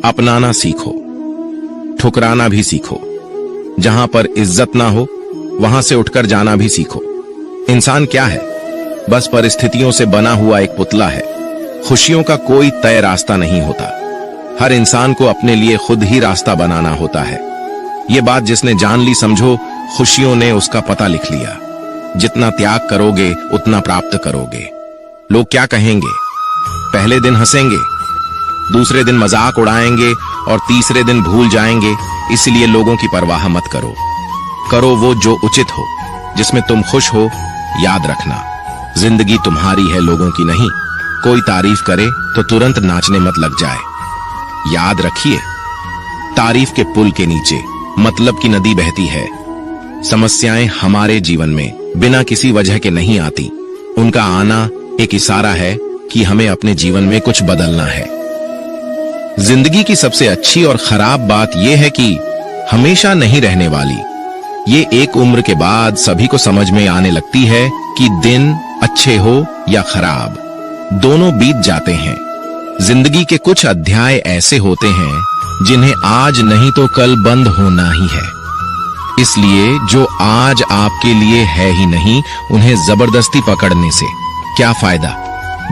अपनाना सीखो, ठुकराना भी सीखो। जहां पर इज्जत ना हो वहां से उठकर जाना भी सीखो। इंसान क्या है? बस परिस्थितियों से बना हुआ एक पुतला है। खुशियों का कोई तय रास्ता नहीं होता। हर इंसान को अपने लिए खुद ही रास्ता बनाना होता है। ये बात जिसने जान ली, समझो खुशियों ने उसका पता लिख लिया। जितना त्याग करोगे उतना प्राप्त करोगे। लोग क्या कहेंगे? पहले दिन हंसेंगे, दूसरे दिन मजाक उड़ाएंगे और तीसरे दिन भूल जाएंगे। इसलिए लोगों की परवाह मत करो। करो वो जो उचित हो, जिसमें तुम खुश हो। याद रखना, जिंदगी तुम्हारी है, लोगों की नहीं। कोई तारीफ करे तो तुरंत नाचने मत लग जाए। याद रखिए, तारीफ के पुल के नीचे मतलब की नदी बहती है। समस्याएं हमारे जीवन में बिना किसी वजह के नहीं आती। उनका आना एक इशारा है कि हमें अपने जीवन में कुछ बदलना है। जिंदगी की सबसे अच्छी और खराब बात यह है कि हमेशा नहीं रहने वाली। ये एक उम्र के बाद सभी को समझ में आने लगती है कि दिन अच्छे हो या खराब, दोनों बीत जाते हैं। जिंदगी के कुछ अध्याय ऐसे होते हैं जिन्हें आज नहीं तो कल बंद होना ही है। इसलिए जो आज आपके लिए है ही नहीं, उन्हें जबरदस्ती पकड़ने से क्या फायदा।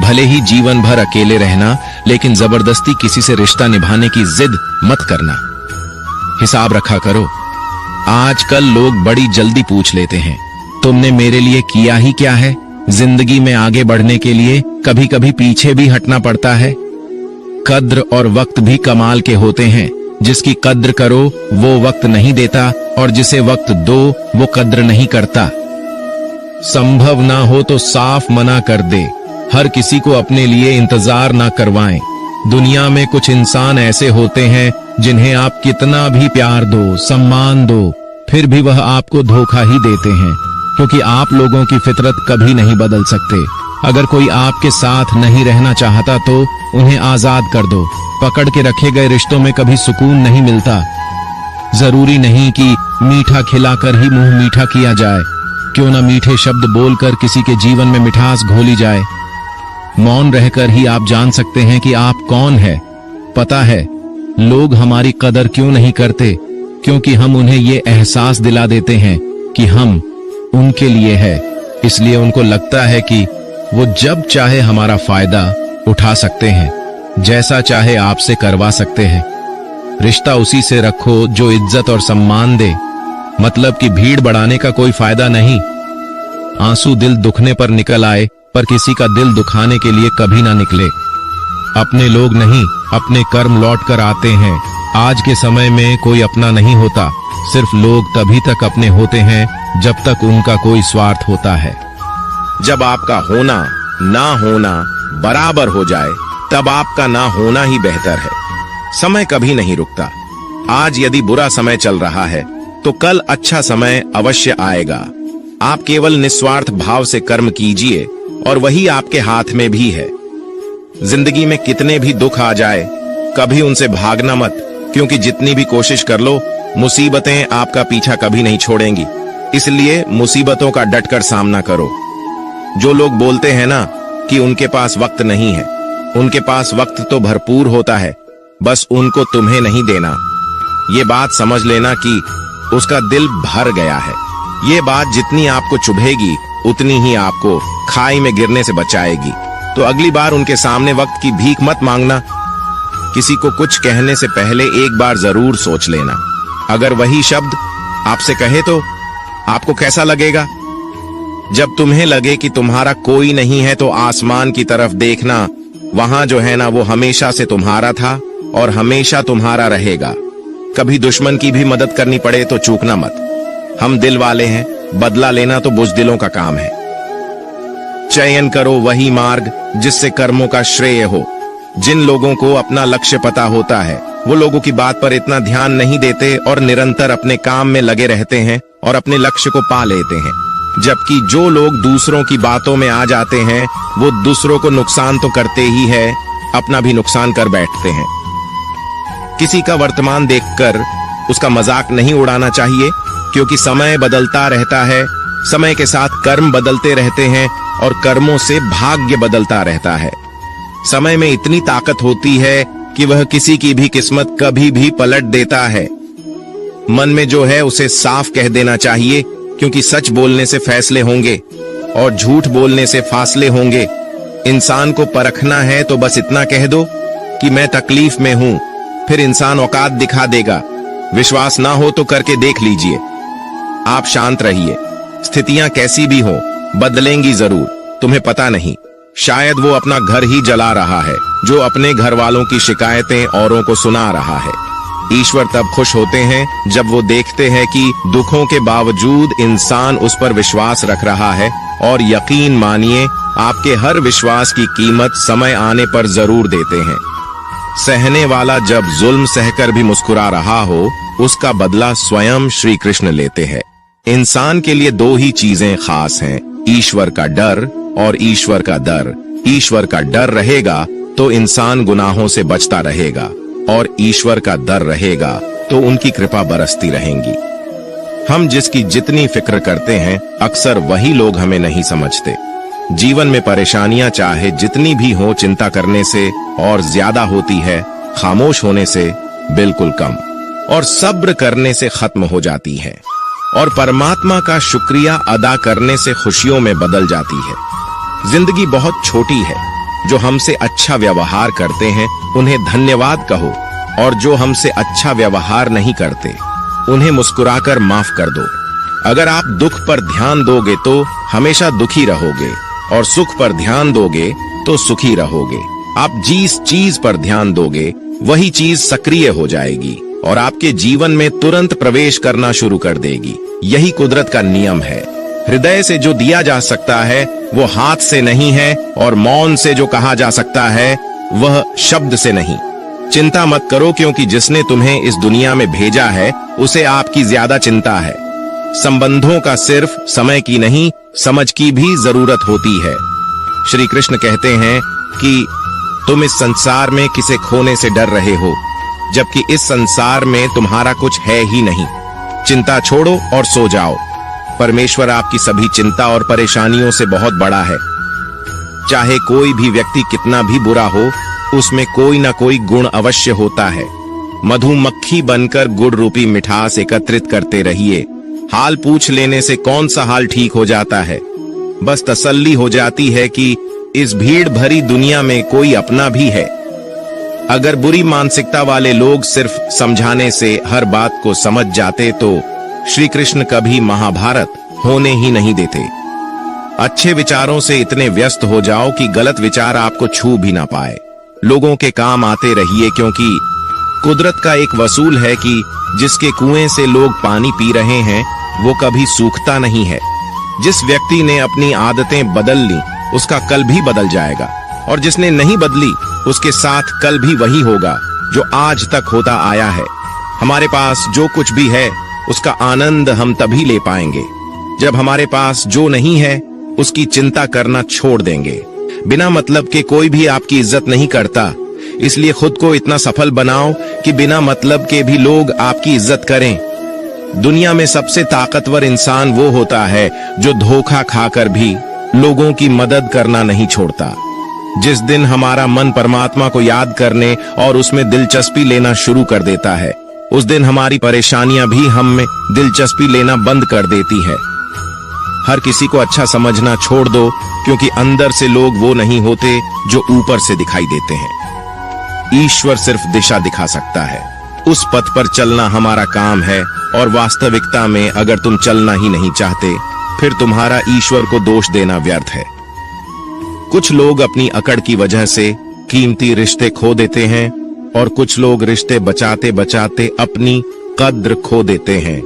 भले ही जीवन भर अकेले रहना, लेकिन जबरदस्ती किसी से रिश्ता निभाने की जिद मत करना। हिसाब रखा करो। आजकल लोग बड़ी जल्दी पूछ लेते हैं, तुमने मेरे लिए किया ही क्या है? जिंदगी में आगे बढ़ने के लिए कभी कभी पीछे भी हटना पड़ता है। कद्र और वक्त भी कमाल के होते हैं। जिसकी कद्र करो वो वक्त नहीं देता, और जिसे वक्त दो वो कद्र नहीं करता। संभव ना हो तो साफ मना कर दे। हर किसी को अपने लिए इंतजार ना करवाएं। दुनिया में कुछ इंसान ऐसे होते हैं जिन्हें आप कितना भी प्यार दो, सम्मान दो, फिर भी वह आपको धोखा ही देते हैं, क्योंकि आप लोगों की फितरत कभी नहीं बदल सकते। अगर कोई आपके साथ नहीं रहना चाहता तो उन्हें आजाद कर दो। पकड़ के रखे गए रिश्तों में कभी सुकून नहीं मिलता। जरूरी नहीं कि मीठा खिलाकर ही मुंह मीठा किया जाए। क्यों ना मीठे शब्द बोलकर किसी के जीवन में मिठास घोली जाए। मौन रहकर ही आप जान सकते हैं कि आप कौन है। पता है लोग हमारी कदर क्यों नहीं करते? क्योंकि हम उन्हें ये एहसास दिला देते हैं कि हम उनके लिए है। इसलिए उनको लगता है कि वो जब चाहे हमारा फायदा उठा सकते हैं, जैसा चाहे आपसे करवा सकते हैं। रिश्ता उसी से रखो जो इज्जत और सम्मान दे। मतलब कि भीड़ बढ़ाने का कोई फायदा नहीं। आंसू दिल दुखने पर निकल आए, पर किसी का दिल दुखाने के लिए कभी ना निकले। अपने लोग नहीं, अपने कर्म लौट कर आते हैं। आज के समय में कोई अपना नहीं होता। सिर्फ लोग तभी तक अपने होते हैं जब तक उनका कोई स्वार्थ होता है। जब आपका होना ना होना बराबर हो जाए, तब आपका ना होना ही बेहतर है। समय कभी नहीं रुकता। आज यदि बुरा समय चल रहा है तो कल अच्छा समय अवश्य आएगा। आप केवल निस्वार्थ भाव से कर्म कीजिए और वही आपके हाथ में भी है। जिंदगी में कितने भी दुख आ जाए, कभी उनसे भागना मत, क्योंकि जितनी भी कोशिश कर लो, मुसीबतें आपका पीछा कभी नहीं छोड़ेंगी। इसलिए मुसीबतों का डटकर सामना करो। जो लोग बोलते हैं ना कि उनके पास वक्त नहीं है, उनके पास वक्त तो भरपूर होता है, बस उनको तुम्हें नहीं देना। ये बात समझ लेना कि उसका दिल भर गया है। ये बात जितनी आपको चुभेगी उतनी ही आपको खाई में गिरने से बचाएगी। तो अगली बार उनके सामने वक्त की भीख मत मांगना। किसी को कुछ कहने से पहले एक बार जरूर सोच लेना। अगर वही शब्द आपसे कहे तो आपको कैसा लगेगा? जब तुम्हें लगे कि तुम्हारा कोई नहीं है तो आसमान की तरफ देखना। वहां जो है ना वो हमेशा से तुम्हारा था और हमेशा तुम्हारा रहेगा। कभी दुश्मन की भी मदद करनी पड़े तो चूकना मत। हम दिल वाले हैं, बदला लेना तो बुज़दिलों का काम है। चयन करो वही मार्ग जिससे कर्मों का श्रेय हो। जिन लोगों को अपना लक्ष्य पता होता है वो लोगों की बात पर इतना ध्यान नहीं देते और निरंतर अपने काम में लगे रहते हैं और अपने लक्ष्य को पा लेते हैं। जबकि जो लोग दूसरों की बातों में आ जाते हैं वो दूसरों को नुकसान तो करते ही है, अपना भी नुकसान कर बैठते हैं। किसी का वर्तमान देखकर उसका मजाक नहीं उड़ाना चाहिए, क्योंकि समय बदलता रहता है। समय के साथ कर्म बदलते रहते हैं और कर्मों से भाग्य बदलता रहता है। समय में इतनी ताकत होती है कि वह किसी की भी किस्मत कभी भी पलट देता है। मन में जो है उसे साफ कह देना चाहिए, क्योंकि सच बोलने से फैसले होंगे और झूठ बोलने से फासले होंगे। इंसान को परखना है तो बस इतना कह दो कि मैं तकलीफ में हूं, फिर इंसान औकात दिखा देगा। विश्वास ना हो तो करके देख लीजिए। आप शांत रहिए, स्थितियां कैसी भी हो बदलेंगी जरूर, तुम्हें पता नहीं। शायद वो अपना घर ही जला रहा है जो अपने घर वालों की शिकायतें औरों को सुना रहा है। ईश्वर तब खुश होते हैं जब वो देखते हैं कि दुखों के बावजूद इंसान उस पर विश्वास रख रहा है। और यकीन मानिए, आपके हर विश्वास की कीमत समय आने पर जरूर देते हैं। सहने वाला जब जुल्म सहकर भी मुस्कुरा रहा हो, उसका बदला स्वयं श्री कृष्ण लेते हैं। इंसान के लिए दो ही चीजें खास हैं, ईश्वर का डर और ईश्वर का दर। ईश्वर का डर रहेगा तो इंसान गुनाहों से बचता रहेगा, और ईश्वर का डर रहेगा तो उनकी कृपा बरसती रहेंगी। हम जिसकी जितनी फिक्र करते हैं, अक्सर वही लोग हमें नहीं समझते। जीवन में परेशानियां चाहे जितनी भी हो, चिंता करने से और ज्यादा होती है, खामोश होने से बिल्कुल कम, और सब्र करने से खत्म हो जाती है, और परमात्मा का शुक्रिया अदा करने से खुशियों में बदल जाती है। जिंदगी बहुत छोटी है। जो हमसे अच्छा व्यवहार करते हैं उन्हें धन्यवाद कहो, और जो हमसे अच्छा व्यवहार नहीं करते उन्हें मुस्कुराकर माफ कर दो। अगर आप दुख पर ध्यान दोगे तो हमेशा दुखी रहोगे, और सुख पर ध्यान दोगे तो सुखी रहोगे। आप जिस चीज पर ध्यान दोगे वही चीज सक्रिय हो जाएगी और आपके जीवन में तुरंत प्रवेश करना शुरू कर देगी। यही कुदरत का नियम है। हृदय से जो दिया जा सकता है वो हाथ से नहीं है, और मौन से जो कहा जा सकता है वह शब्द से नहीं। चिंता मत करो, क्योंकि जिसने तुम्हें इस दुनिया में भेजा है उसे आपकी ज्यादा चिंता है। संबंधों का सिर्फ समय की नहीं, समझ की भी जरूरत होती है। श्री कृष्ण कहते हैं कि तुम इस संसार में किसे खोने से डर रहे हो, जबकि इस संसार में तुम्हारा कुछ है ही नहीं। चिंता छोड़ो और सो जाओ। परमेश्वर आपकी सभी चिंता और परेशानियों से बहुत बड़ा है। चाहे कोई भी व्यक्ति कितना भी बुरा हो, उसमें कोई ना कोई गुण अवश्य होता है। मधुमक्खी बनकर गुड़ रूपी मिठास एकत्रित करते रहिए। हाल पूछ लेने से कौन सा हाल ठीक हो जाता है। बस तसल्ली हो जाती है कि इस भीड़ भरी दुनिया में कोई अपना भी है। अगर बुरी मानसिकता वाले लोग सिर्फ समझाने से हर बात को समझ जाते तो श्री कृष्ण कभी महाभारत होने ही नहीं देते। अच्छे विचारों से इतने व्यस्त हो जाओ कि गलत विचार आपको छू भी ना पाए। लोगों के काम आते रहिए, क्योंकि कुदरत का एक वसूल है कि जिसके कुएं से लोग पानी पी रहे हैं वो कभी सूखता नहीं है। जिस व्यक्ति ने अपनी आदतें बदल ली उसका कल भी बदल जाएगा, और जिसने नहीं बदली उसके साथ कल भी वही होगा जो आज तक होता आया है। हमारे पास जो कुछ भी है उसका आनंद हम तभी ले पाएंगे जब हमारे पास जो नहीं है उसकी चिंता करना छोड़ देंगे। बिना मतलब के कोई भी आपकी इज्जत नहीं करता, इसलिए खुद को इतना सफल बनाओ कि बिना मतलब के भी लोग आपकी इज्जत करें। दुनिया में सबसे ताकतवर इंसान वो होता है जो धोखा खाकर भी लोगों की मदद करना नहीं छोड़ता। जिस दिन हमारा मन परमात्मा को याद करने और उसमें दिलचस्पी लेना शुरू कर देता है, उस दिन हमारी परेशानियां भी हम में दिलचस्पी लेना बंद कर देती है। हर किसी को अच्छा समझना छोड़ दो, क्योंकि अंदर से लोग वो नहीं होते जो ऊपर से दिखाई देते हैं। ईश्वर सिर्फ दिशा दिखा सकता है, उस पथ पर चलना हमारा काम है। और वास्तविकता में अगर तुम चलना ही नहीं चाहते, फिर तुम्हारा ईश्वर को दोष देना व्यर्थ है। कुछ लोग अपनी अकड़ की वजह से कीमती रिश्ते खो देते हैं, और कुछ लोग रिश्ते बचाते बचाते अपनी कद्र खो देते हैं।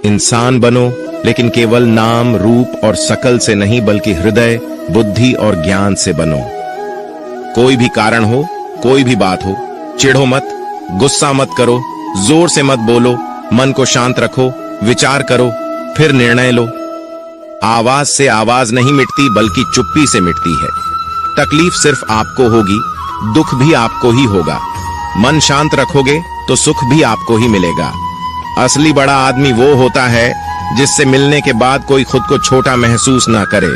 इंसान बनो, लेकिन केवल नाम, रूप और शकल से नहीं, बल्कि हृदय, बुद्धि और ज्ञान से बनो। कोई भी कारण हो, कोई भी बात हो, चिढ़ो मत, गुस्सा मत करो, जोर से मत बोलो, मन को शांत रखो, विचार करो, फिर निर्णय लो। आवाज से आवाज नहीं मिटती, बल्कि चुप्पी से मिटती है। तकलीफ सिर्फ आपको होगी, दुख भी आपको ही होगा। मन शांत रखोगे तो सुख भी आपको ही मिलेगा। असली बड़ा आदमी वो होता है जिससे मिलने के बाद कोई खुद को छोटा महसूस ना करे।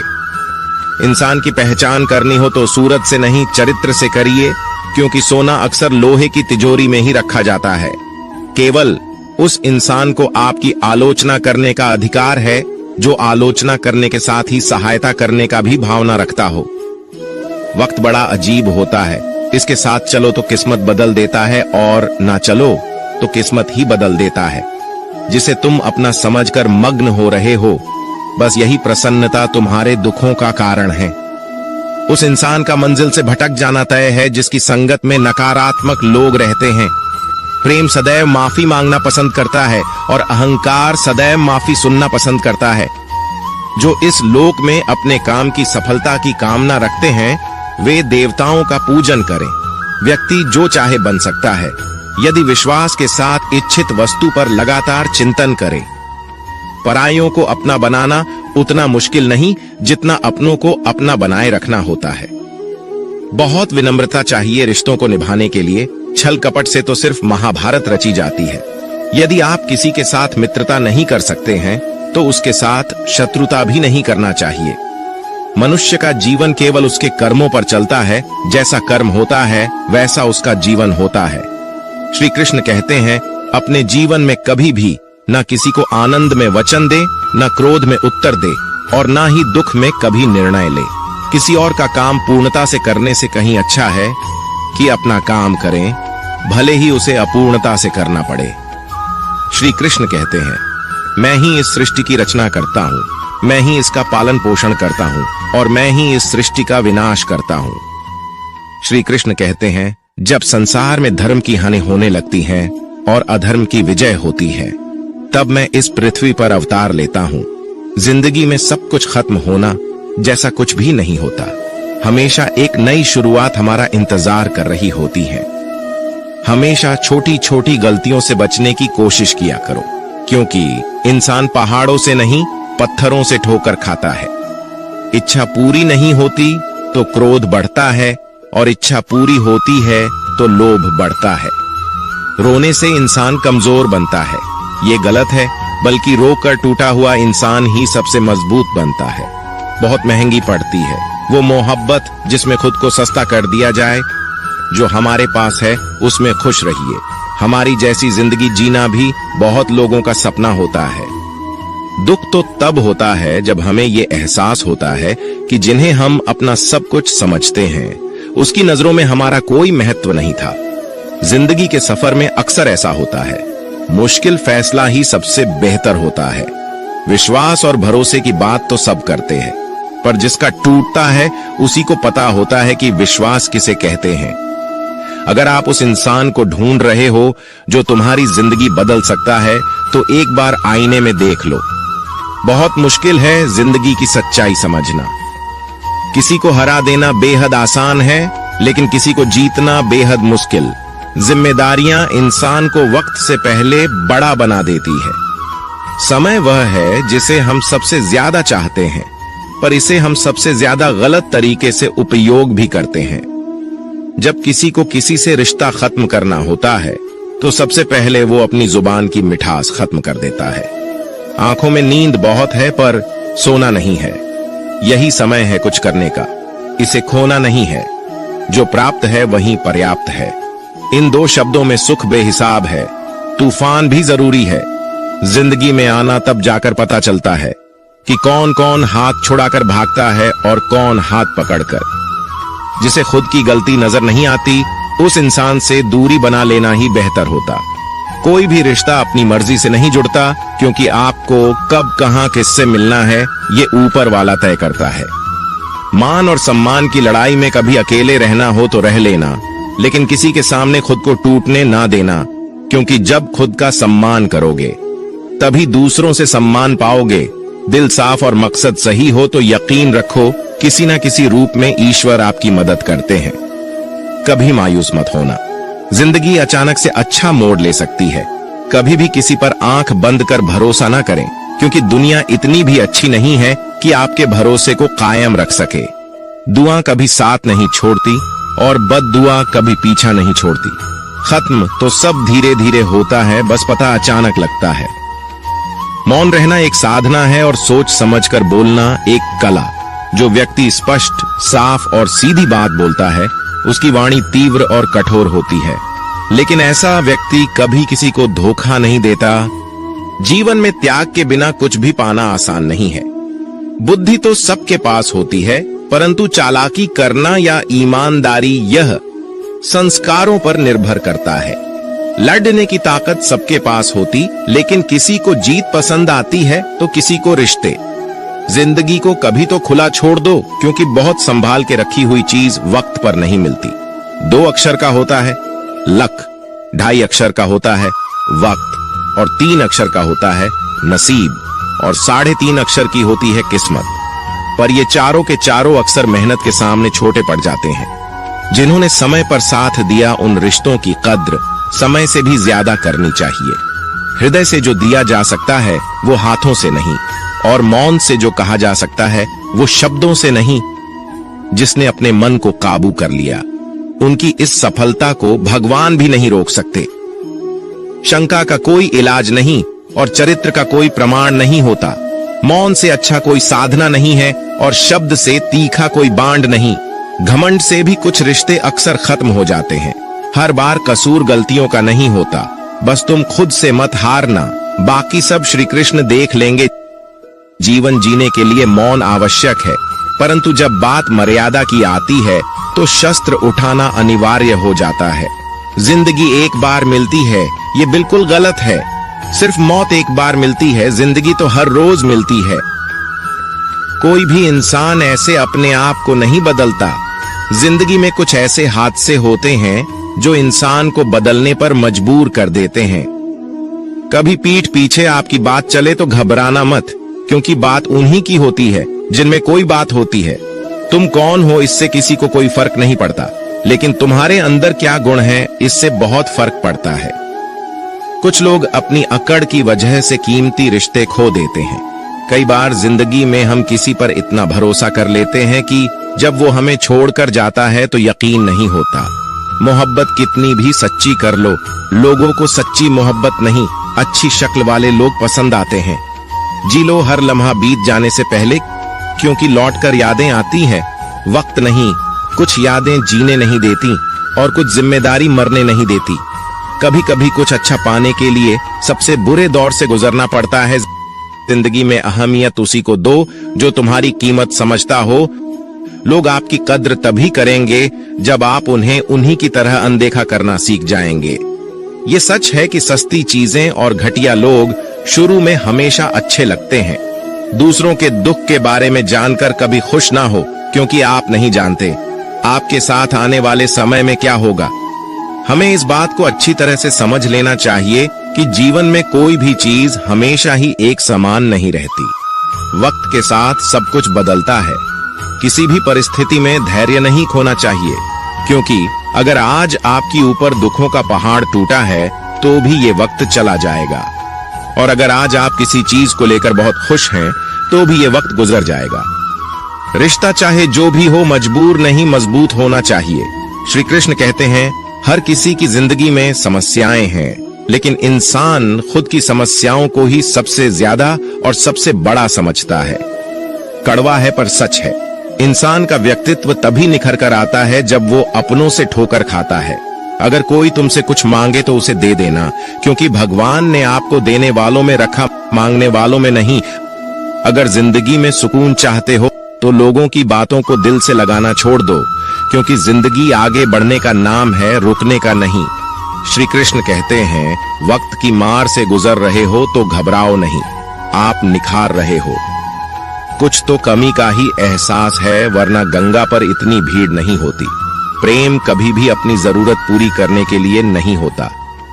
इंसान की पहचान करनी हो तो सूरत से नहीं, चरित्र से करिए। क्योंकि सोना अक्सर लोहे की तिजोरी में ही रखा जाता है। केवल उस इंसान को आपकी आलोचना करने का अधिकार है जो आलोचना करने के साथ ही सहायता करने का भी भावना रखता हो। वक्त बड़ा अजीब होता है, इसके साथ चलो तो किस्मत बदल देता है और ना चलो तो किस्मत ही बदल देता है। जिसे तुम अपना समझकर मग्न हो रहे हो, बस यही प्रसन्नता तुम्हारे दुखों का कारण है। उस इंसान का मंजिल से भटक जाना तय है जिसकी संगत में नकारात्मक लोग रहते हैं। प्रेम सदैव माफी मांगना पसंद करता है और अहंकार सदैव माफी सुनना पसंद करता है। जो इस लोक में अपने काम की सफलता की कामना रखते हैं वे देवताओं का पूजन करें। व्यक्ति जो चाहे बन सकता है यदि विश्वास के साथ इच्छित वस्तु पर लगातार चिंतन करे। परायों को अपना बनाना उतना मुश्किल नहीं जितना अपनों को अपना बनाए रखना होता है। बहुत विनम्रता चाहिए रिश्तों को निभाने के लिए। छल कपट से तो सिर्फ महाभारत रची जाती है। यदि आप किसी के साथ मित्रता नहीं कर सकते हैं तो उसके साथ शत्रुता भी नहीं करना चाहिए। मनुष्य का जीवन केवल उसके कर्मों पर चलता है। जैसा कर्म होता है वैसा उसका जीवन होता है। श्री कृष्ण कहते हैं, अपने जीवन में कभी भी न किसी को आनंद में वचन दे, न क्रोध में उत्तर दे और न ही दुख में कभी निर्णय ले। किसी और का काम पूर्णता से करने से कहीं अच्छा है कि अपना काम करें, भले ही उसे अपूर्णता से करना पड़े। श्री कृष्ण कहते हैं, मैं ही इस सृष्टि की रचना करता हूँ, मैं ही इसका पालन पोषण करता हूँ और मैं ही इस सृष्टि का विनाश करता हूँ। श्री कृष्ण कहते हैं, जब संसार में धर्म की हानि होने लगती है और अधर्म की विजय होती है तब मैं इस पृथ्वी पर अवतार लेता हूँ। जिंदगी में सब कुछ खत्म होना जैसा कुछ भी नहीं होता। हमेशा एक नई शुरुआत हमारा इंतजार कर रही होती है। हमेशा छोटी छोटी गलतियों से बचने की कोशिश किया करो, क्योंकि इंसान पहाड़ों से नहीं पत्थरों से ठोकर खाता है। इच्छा पूरी नहीं होती तो क्रोध बढ़ता है और इच्छा पूरी होती है तो लोभ बढ़ता है। रोने से इंसान कमजोर बनता है, ये गलत है, बल्कि रोकर टूटा हुआ इंसान ही सबसे मजबूत बनता है। बहुत महंगी पड़ती है वो मोहब्बत जिसमें खुद को सस्ता कर दिया जाए। जो हमारे पास है उसमें खुश रहिए। हमारी जैसी जिंदगी जीना भी बहुत लोगों का सपना होता है। दुख तो तब होता है जब हमें ये एहसास होता है कि जिन्हें हम अपना सब कुछ समझते हैं उसकी नजरों में हमारा कोई महत्व नहीं था। जिंदगी के सफर में अक्सर ऐसा होता है। मुश्किल फैसला ही सबसे बेहतर होता है। विश्वास और भरोसे की बात तो सब करते हैं, पर जिसका टूटता है उसी को पता होता है कि विश्वास किसे कहते हैं। अगर आप उस इंसान को ढूंढ रहे हो जो तुम्हारी जिंदगी बदल सकता है तो एक बार आईने में देख लो। बहुत मुश्किल है जिंदगी की सच्चाई समझना। किसी को हरा देना बेहद आसान है, लेकिन किसी को जीतना बेहद मुश्किल। जिम्मेदारियां इंसान को वक्त से पहले बड़ा बना देती है। समय वह है जिसे हम सबसे ज्यादा चाहते हैं, पर इसे हम सबसे ज्यादा गलत तरीके से उपयोग भी करते हैं। जब किसी को किसी से रिश्ता खत्म करना होता है तो सबसे पहले वो अपनी जुबान की मिठास खत्म कर देता है। आंखों में नींद बहुत है पर सोना नहीं है। यही समय है कुछ करने का, इसे खोना नहीं है। जो प्राप्त है वही पर्याप्त है। इन दो शब्दों में सुख बेहिसाब है, तूफान भी जरूरी है। जिंदगी में आना तब जाकर पता चलता है कि कौन कौन हाथ छुड़ाकर भागता है और कौन हाथ पकड़कर। जिसे खुद की गलती नजर नहीं आती उस इंसान से दूरी बना लेना ही बेहतर होता। कोई भी रिश्ता अपनी मर्जी से नहीं जुड़ता, क्योंकि आपको कब कहां किससे मिलना है ये ऊपर वाला तय करता है। मान और सम्मान की लड़ाई में कभी अकेले रहना हो तो रह लेना, लेकिन किसी के सामने खुद को टूटने ना देना, क्योंकि जब खुद का सम्मान करोगे तभी दूसरों से सम्मान पाओगे। दिल साफ और मकसद सही हो तो यकीन रखो किसी न किसी रूप में ईश्वर आपकी मदद करते हैं। कभी मायूस मत होना, जिंदगी अचानक से अच्छा मोड़ ले सकती है। कभी भी किसी पर आंख बंद कर भरोसा ना करें, क्योंकि दुनिया इतनी भी अच्छी नहीं है कि आपके भरोसे को कायम रख सके। दुआ कभी साथ नहीं छोड़ती और बद्दुआ कभी पीछा नहीं छोड़ती। खत्म तो सब धीरे धीरे होता है, बस पता अचानक लगता है। मौन रहना एक साधना है और सोच समझकर बोलना एक कला। जो व्यक्ति स्पष्ट, साफ और सीधी बात बोलता है उसकी वाणी तीव्र और कठोर होती है, लेकिन ऐसा व्यक्ति कभी किसी को धोखा नहीं देता। जीवन में त्याग के बिना कुछ भी पाना आसान नहीं है। बुद्धि तो सबके पास होती है, परंतु चालाकी करना या ईमानदारी यह संस्कारों पर निर्भर करता है। लड़ने की ताकत सबके पास होती, लेकिन किसी को जीत पसंद आती है तो किसी को रिश्ते। जिंदगी को कभी तो खुला छोड़ दो, क्योंकि बहुत संभाल के रखी हुई चीज वक्त पर नहीं मिलती। 2 अक्षर का होता है लक, 2.5 अक्षर का होता है वक्त, और 3 अक्षर का होता है नसीब, और 3.5 अक्षर की होती है किस्मत। पर ये चारों के चारों अक्षर मेहनत के सामने छोटे पड़ जाते हैं। जिन्होंने समय पर साथ दिया, उन रिश्तों की कद्र समय से भी ज्यादा करनी चाहिए। हृदय से जो दिया जा सकता है वो हाथों से नहीं, और मौन से जो कहा जा सकता है वो शब्दों से नहीं। जिसने अपने मन को काबू कर लिया, उनकी इस सफलता को भगवान भी नहीं रोक सकते। शंका का कोई इलाज नहीं और चरित्र का कोई प्रमाण नहीं होता। मौन से अच्छा कोई साधना नहीं है और शब्द से तीखा कोई बांड नहीं। घमंड से भी कुछ रिश्ते अक्सर खत्म हो जाते हैं। हर बार कसूर गलतियों का नहीं होता, बस तुम खुद से मत हारना, बाकी सब श्री कृष्ण देख लेंगे। जीवन जीने के लिए मौन आवश्यक है, परंतु जब बात मर्यादा की आती है तो शस्त्र उठाना अनिवार्य हो जाता है। जिंदगी एक बार मिलती है, ये बिल्कुल गलत है। सिर्फ मौत एक बार मिलती है, जिंदगी तो हर रोज मिलती है। कोई भी इंसान ऐसे अपने आप को नहीं बदलता। जिंदगी में कुछ ऐसे हादसे होते हैं जो इंसान को बदलने पर मजबूर कर देते हैं। कभी पीठ पीछे आपकी बात चले तो घबराना मत, क्योंकि बात उन्हीं की होती है जिनमें कोई बात होती है। तुम कौन हो इससे किसी को कोई फर्क नहीं पड़ता, लेकिन तुम्हारे अंदर क्या गुण है इससे बहुत फर्क पड़ता है। कुछ लोग अपनी अकड़ की वजह से कीमती रिश्ते खो देते हैं। कई बार जिंदगी में हम किसी पर इतना भरोसा कर लेते हैं कि जब वो हमें छोड़कर जाता है तो यकीन नहीं होता। मोहब्बत कितनी भी सच्ची कर लो, लोगों को सच्ची मोहब्बत नहीं, अच्छी शक्ल वाले लोग पसंद आते हैं। जी लो हर लम्हा बीत जाने से पहले, क्योंकि लौटकर यादें आती हैं, वक्त नहीं। कुछ यादें जीने नहीं देती और कुछ जिम्मेदारी मरने नहीं देती। कभी कभी कुछ अच्छा पाने के लिए सबसे बुरे दौर से गुजरना पड़ता है। जिंदगी में अहमियत उसी को दो जो तुम्हारी कीमत समझता हो। लोग आपकी कद्र तभी करेंगे जब आप उन्हें उन्हीं की तरह अनदेखा करना सीख जाएंगे। ये सच है कि सस्ती चीजें और घटिया लोग शुरू में हमेशा अच्छे लगते हैं। दूसरों के दुख के बारे में जानकर कभी खुश ना हो, क्योंकि आप नहीं जानते आपके साथ आने वाले समय में क्या होगा। हमें इस बात को अच्छी तरह से समझ लेना चाहिए कि जीवन में कोई भी चीज हमेशा ही एक समान नहीं रहती। वक्त के साथ सब कुछ बदलता है। किसी भी परिस्थिति में धैर्य नहीं खोना चाहिए, क्योंकि अगर आज आपकी ऊपर दुखों का पहाड़ टूटा है तो भी ये वक्त चला जाएगा, और अगर आज आप किसी चीज को लेकर बहुत खुश हैं तो भी ये वक्त गुजर जाएगा। रिश्ता चाहे जो भी हो मजबूर नहीं मजबूत होना चाहिए। श्री कृष्ण कहते हैं हर किसी की जिंदगी में समस्याएं हैं, लेकिन इंसान खुद की समस्याओं को ही सबसे ज्यादा और सबसे बड़ा समझता है। कड़वा है पर सच है। इंसान का व्यक्तित्व तभी निखर कर आता है जब वो अपनों से ठोकर खाता है। अगर कोई तुमसे कुछ मांगे तो उसे दे देना, क्योंकि भगवान ने आपको देने वालों में रखा, मांगने वालों में नहीं। अगर जिंदगी में सुकून चाहते हो तो लोगों की बातों को दिल से लगाना छोड़ दो, क्योंकि जिंदगी आगे बढ़ने का नाम है, रुकने का नहीं। श्री कृष्ण कहते हैं वक्त की मार से गुजर रहे हो तो घबराओ नहीं, आप निखार रहे हो। कुछ तो कमी का ही एहसास है, वरना गंगा पर इतनी भीड़ नहीं होती। प्रेम कभी भी अपनी जरूरत पूरी करने के लिए नहीं होता।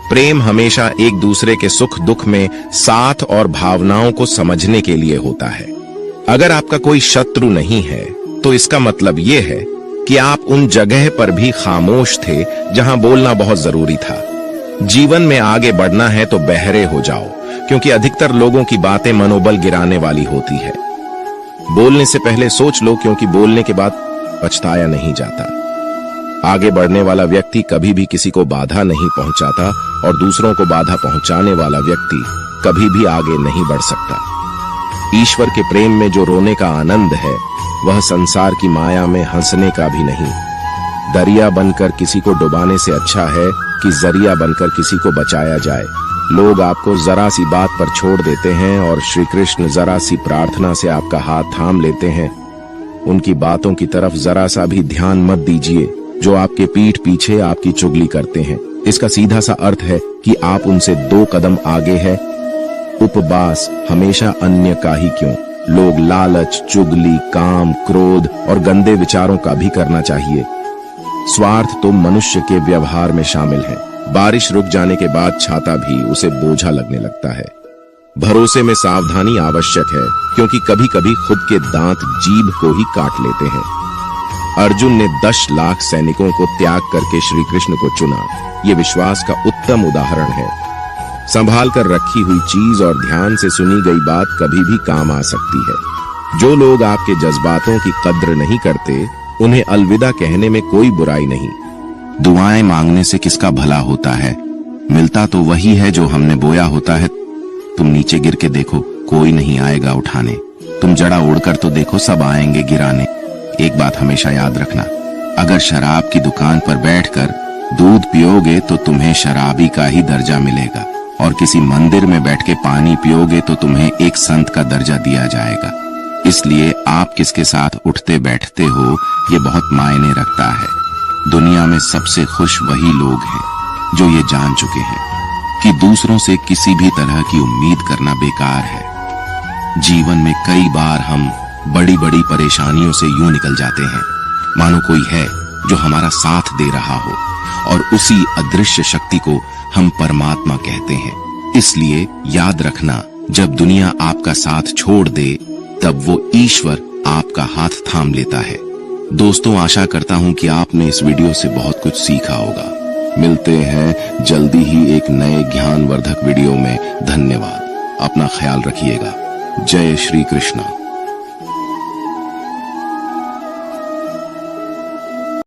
प्रेम हमेशा एक दूसरे के सुख दुख में साथ और भावनाओं को समझने के लिए होता है। अगर आपका कोई शत्रु नहीं है तो इसका मतलब ये है कि आप उन जगह पर भी खामोश थे जहां बोलना बहुत जरूरी था। जीवन में आगे बढ़ना है तो बहरे हो जाओ, क्योंकि अधिकतर लोगों की बातें मनोबल गिराने वाली होती है। बोलने से पहले सोच लो, क्योंकि बोलने के बाद पछताया नहीं जाता। आगे बढ़ने वाला व्यक्ति कभी भी किसी को बाधा नहीं पहुंचाता, और दूसरों को बाधा पहुंचाने वाला व्यक्ति कभी भी आगे नहीं बढ़ सकता। ईश्वर के प्रेम में जो रोने का आनंद है, वह संसार की माया में हंसने का भी नहीं। दरिया बनकर किसी को डुबाने से अच्छा है कि जरिया बनकर किसी को बचाया जाए। लोग आपको जरा सी बात पर छोड़ देते हैं और श्री कृष्ण जरा सी प्रार्थना से आपका हाथ थाम लेते हैं। उनकी बातों की तरफ जरा सा भी ध्यान मत दीजिए जो आपके पीठ पीछे आपकी चुगली करते हैं। इसका सीधा सा अर्थ है कि आप उनसे 2 कदम आगे हैं। उपवास हमेशा अन्य का ही क्यों, लोग लालच, चुगली, काम, क्रोध और गंदे विचारों का भी करना चाहिए। स्वार्थ तो मनुष्य के व्यवहार में शामिल है। बारिश रुक जाने के बाद छाता भी उसे बोझा लगने लगता है। भरोसे में सावधानी आवश्यक है क्योंकि कभी कभी खुद के दांत जीभ को ही काट लेते हैं। अर्जुन ने 10 लाख सैनिकों को त्याग करके श्री कृष्ण को चुना। ये विश्वास का उत्तम उदाहरण है। संभाल कर रखी हुई चीज और ध्यान से सुनी गई बात कभी भी काम आ सकती है। जो लोग आपके जज्बातों की कद्र नहीं करते उन्हें अलविदा कहने में कोई बुराई नहीं। दुआएं मांगने से किसका भला होता है, मिलता तो वही है जो हमने बोया होता है। तुम नीचे गिर के देखो, कोई नहीं आएगा उठाने। तुम जड़ा उड़कर तो देखो, सब आएंगे गिराने। एक बात हमेशा याद रखना, अगर शराब की दुकान पर बैठकर दूध पियोगे तो तुम्हें शराबी का ही दर्जा मिलेगा और किसी मंदिर में बैठ के पानी पियोगे तो तुम्हें एक संत का दर्जा दिया जाएगा। इसलिए आप किसके साथ उठते बैठते हो ये बहुत मायने रखता है। दुनिया में सबसे खुश वही लोग हैं जो ये जान चुके हैं कि दूसरों से किसी भी तरह की उम्मीद करना बेकार है। जीवन में कई बार हम बड़ी बड़ी परेशानियों से यूं निकल जाते हैं मानो कोई है जो हमारा साथ दे रहा हो और उसी अदृश्य शक्ति को हम परमात्मा कहते हैं। इसलिए याद रखना, जब दुनिया आपका साथ छोड़ दे तब वो ईश्वर आपका हाथ थाम लेता है। दोस्तों, आशा करता हूं कि आपने इस वीडियो से बहुत कुछ सीखा होगा। मिलते हैं जल्दी ही एक नए ज्ञानवर्धक वीडियो में। धन्यवाद। अपना ख्याल रखिएगा। जय श्री कृष्ण।